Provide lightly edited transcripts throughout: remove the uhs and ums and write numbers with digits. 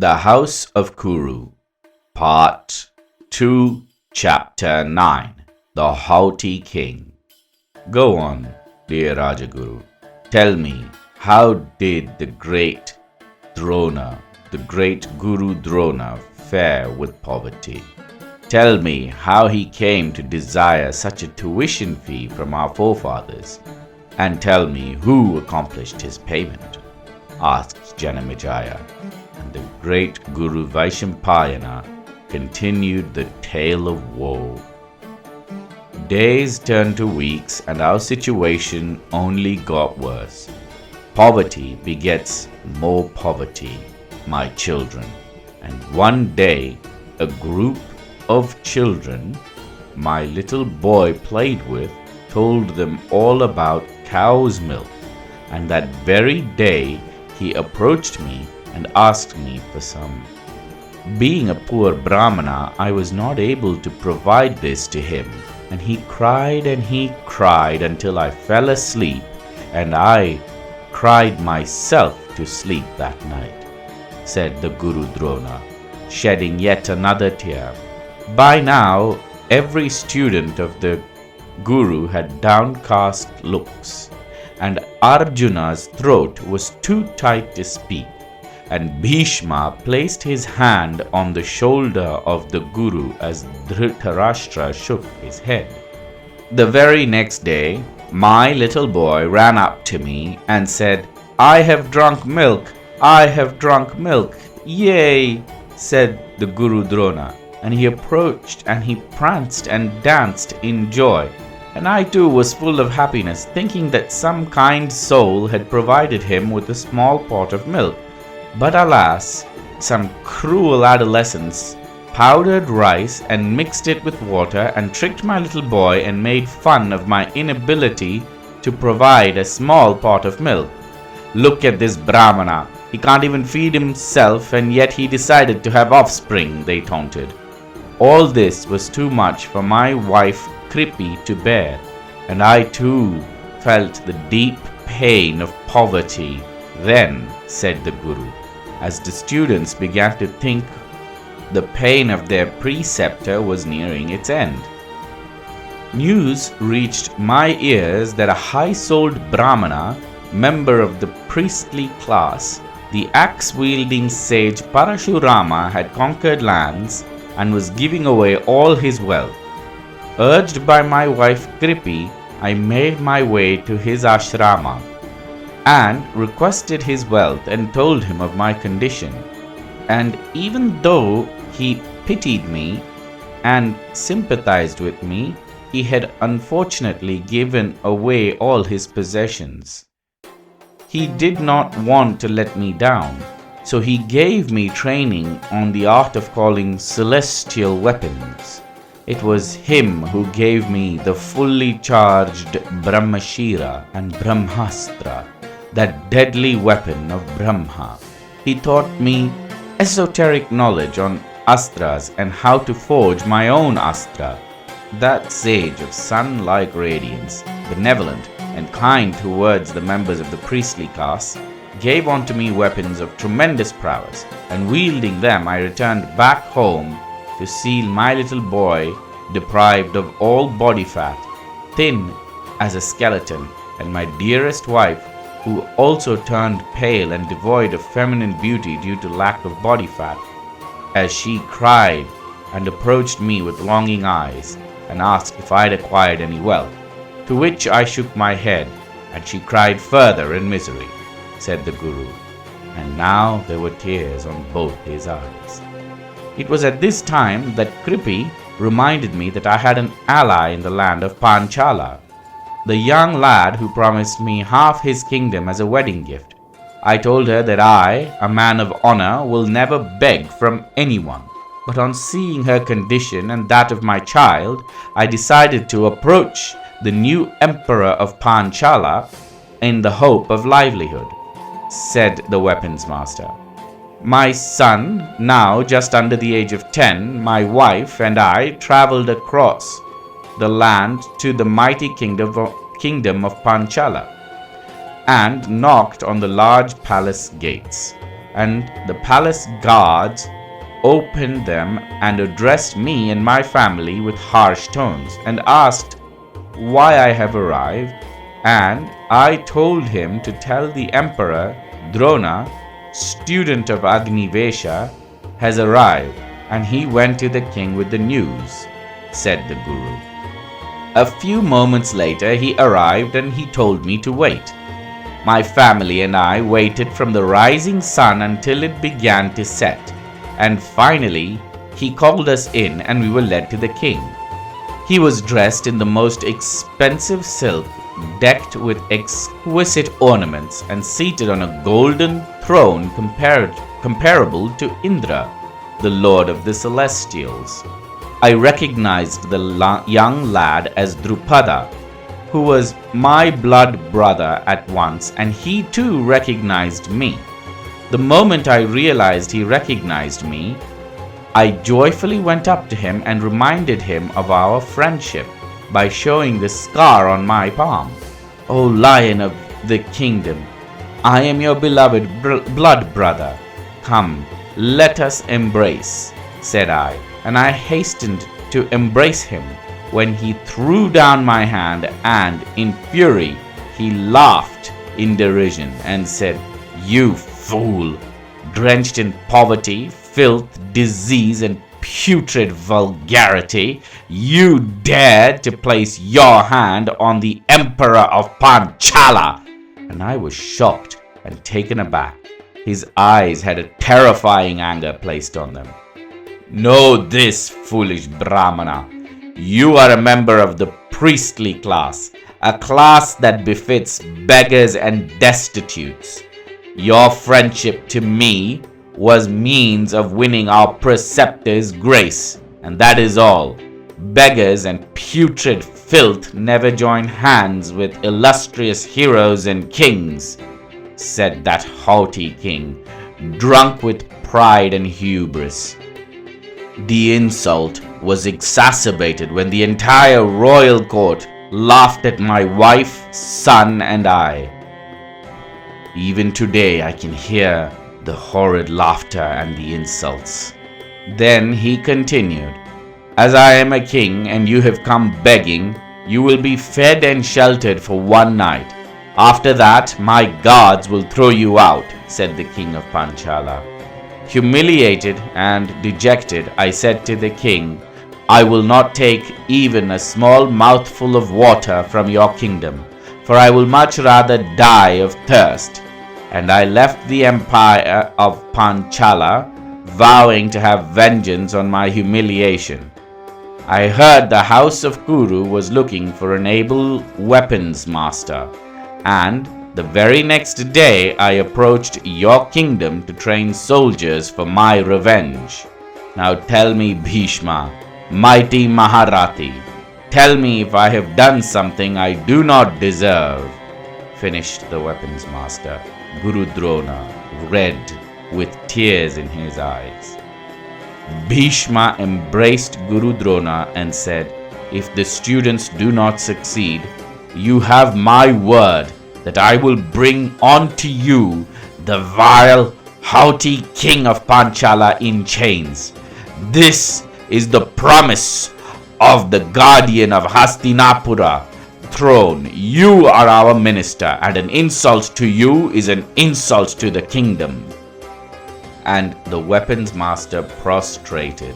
The House of Kuru, Part 2, Chapter 9, The Haughty King. Go on, dear Rajaguru. Tell me, how did the great Drona, the great Guru Drona, fare with poverty? Tell me how he came to desire such a tuition fee from our forefathers, and tell me who accomplished his payment, asked Janamejaya, and the great Guru Vaishampayana continued the tale of woe. Days turned to weeks, and our situation only got worse. Poverty begets more poverty, my children, and one day a group of children my little boy played with told them all about cow's milk, and that very day he approached me and asked me for some. Being a poor Brahmana, I was not able to provide this to him, and he cried until I fell asleep, and I cried myself to sleep that night, said the Guru Drona, shedding yet another tear. By now, every student of the Guru had downcast looks, and Arjuna's throat was too tight to speak, and Bhishma placed his hand on the shoulder of the Guru as Dhritarashtra shook his head. The very next day, my little boy ran up to me and said, "I have drunk milk, I have drunk milk, yay," said the Guru Drona, and he approached and he pranced and danced in joy. And I too was full of happiness, thinking that some kind soul had provided him with a small pot of milk. But alas, some cruel adolescents powdered rice and mixed it with water and tricked my little boy and made fun of my inability to provide a small pot of milk. "Look at this Brahmana, he can't even feed himself, and yet he decided to have offspring," they taunted. All this was too much for my wife Kripi to bear, and I too felt the deep pain of poverty. Then, said the Guru, as the students began to think the pain of their preceptor was nearing its end, news reached my ears that a high-souled Brahmana, member of the priestly class, the axe-wielding sage Parashurama, had conquered lands and was giving away all his wealth. Urged by my wife Kripi, I made my way to his ashrama and requested his wealth and told him of my condition. And even though he pitied me and sympathized with me, he had unfortunately given away all his possessions. He did not want to let me down, so he gave me training on the art of calling celestial weapons. It was him who gave me the fully charged Brahmastra and Brahmastra, that deadly weapon of Brahma. He taught me esoteric knowledge on astras and how to forge my own astra. That sage of sun-like radiance, benevolent and kind towards the members of the priestly caste, gave unto me weapons of tremendous prowess, and wielding them I returned back home to see my little boy deprived of all body fat, thin as a skeleton, and my dearest wife, who also turned pale and devoid of feminine beauty due to lack of body fat, as she cried and approached me with longing eyes and asked if I had acquired any wealth, to which I shook my head, and she cried further in misery, said the Guru, and now there were tears on both his eyes. It was at this time that Kripi reminded me that I had an ally in the land of Panchala, the young lad who promised me half his kingdom as a wedding gift. I told her that I, a man of honor, will never beg from anyone. But on seeing her condition and that of my child, I decided to approach the new emperor of Panchala in the hope of livelihood, said the weapons master. My son, now just under the age of 10, my wife and I traveled across the land to the mighty kingdom of Panchala and knocked on the large palace gates. and the palace guards opened them and addressed me and my family with harsh tones and asked why I have arrived, and I told him to tell the Emperor Drona, student of Agnivesha, has arrived, and he went to the king with the news, said the Guru. A few moments later he arrived and he told me to wait. My family and I waited from the rising sun until it began to set, and finally he called us in and we were led to the king. He was dressed in the most expensive silk, decked with exquisite ornaments, and seated on a golden throne comparable to Indra, the lord of the celestials. I recognized the young lad as Drupada, who was my blood brother at once, and he too recognized me. The moment I realized he recognized me, I joyfully went up to him and reminded him of our friendship by showing the scar on my palm. O Lion of the Kingdom, I am your beloved blood brother. Come, let us embrace, said I, and I hastened to embrace him when he threw down my hand, and in fury he laughed in derision and said, "You fool, drenched in poverty, filth, disease, and putrid vulgarity, you dared to place your hand on the Emperor of Panchala!" And I was shocked and taken aback. His eyes had a terrifying anger placed on them. "Know this, foolish Brahmana. You are a member of the priestly class, a class that befits beggars and destitutes. Your friendship to me was means of winning our preceptor's grace, and that is all. Beggars and putrid filth never join hands with illustrious heroes and kings," said that haughty king, drunk with pride and hubris. The insult was exacerbated when the entire royal court laughed at my wife, son, and I. Even today I can hear the horrid laughter and the insults. Then he continued, "As I am a king and you have come begging, you will be fed and sheltered for one night. After that, my guards will throw you out," said the king of Panchala. Humiliated and dejected, I said to the king, "I will not take even a small mouthful of water from your kingdom, for I will much rather die of thirst." And I left the empire of Panchala, vowing to have vengeance on my humiliation. I heard the house of Kuru was looking for an able weapons master, and the very next day I approached your kingdom to train soldiers for my revenge. Now tell me, Bhishma, mighty Maharathi, tell me if I have done something I do not deserve," finished the weapons master, Guru Drona, red with tears in his eyes. Bhishma embraced Guru Drona and said, "If the students do not succeed, you have my word that I will bring onto you the vile, haughty king of Panchala in chains. This is the promise of the guardian of Hastinapura throne. You are our minister, and an insult to you is an insult to the kingdom." And the weapons master prostrated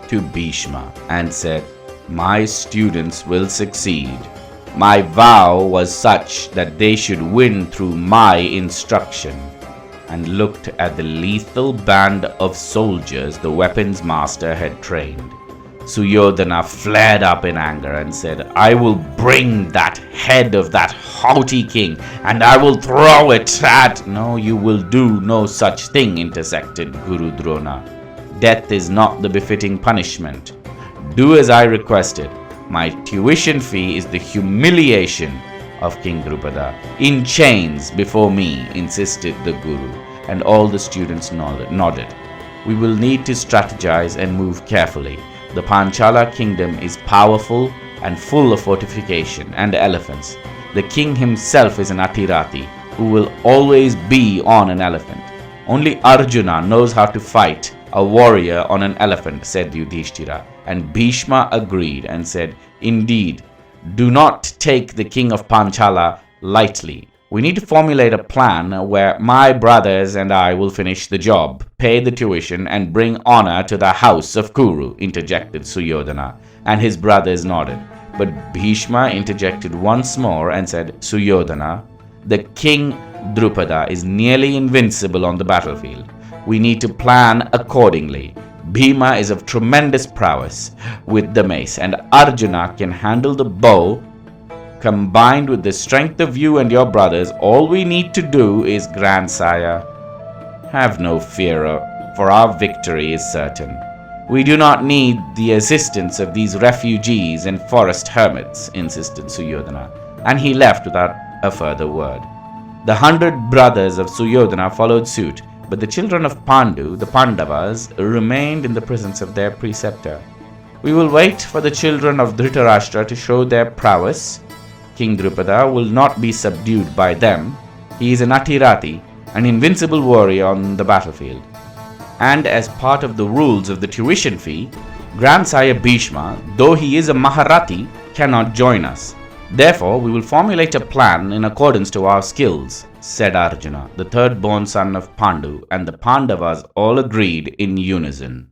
to Bhishma and said, "My students will succeed. My vow was such that they should win through my instruction," and looked at the lethal band of soldiers the weapons master had trained. Suryodhana flared up in anger and said, "I will bring that head of that haughty king, and I will throw it at—" "No, you will do no such thing," intersected Guru Drona. "Death is not the befitting punishment. Do as I requested. My tuition fee is the humiliation of King Drupada. In chains before me," insisted the Guru, and all the students nodded. "We will need to strategize and move carefully. The Panchala kingdom is powerful and full of fortification and elephants. The king himself is an Atirati who will always be on an elephant. Only Arjuna knows how to fight a warrior on an elephant, said Yudhishthira. And Bhishma agreed and said, Indeed, do not take the king of Panchala lightly. We need to formulate a plan where my brothers and I will finish the job, pay the tuition, and bring honor to the house of Kuru, interjected Suyodhana, and his brothers nodded. But Bhishma interjected once more and said, Suyodhana, the king Drupada is nearly invincible on the battlefield. We need to plan accordingly. Bhima is of tremendous prowess with the mace, and Arjuna can handle the bow. Combined with the strength of you and your brothers, all we need to do is, grandsire, have no fear, for our victory is certain. We do not need the assistance of these refugees and forest hermits, insisted Suyodhana, and he left without a further word. The 100 brothers of Suyodhana followed suit, but the children of Pandu, the Pandavas, remained in the presence of their preceptor. We will wait for the children of Dhritarashtra to show their prowess. King Drupada will not be subdued by them. He is an Atirati, an invincible warrior on the battlefield. And as part of the rules of the tuition fee, Grandsire Bhishma, though he is a Maharati, cannot join us. Therefore, we will formulate a plan in accordance to our skills, said Arjuna, the third born son of Pandu, and the Pandavas all agreed in unison.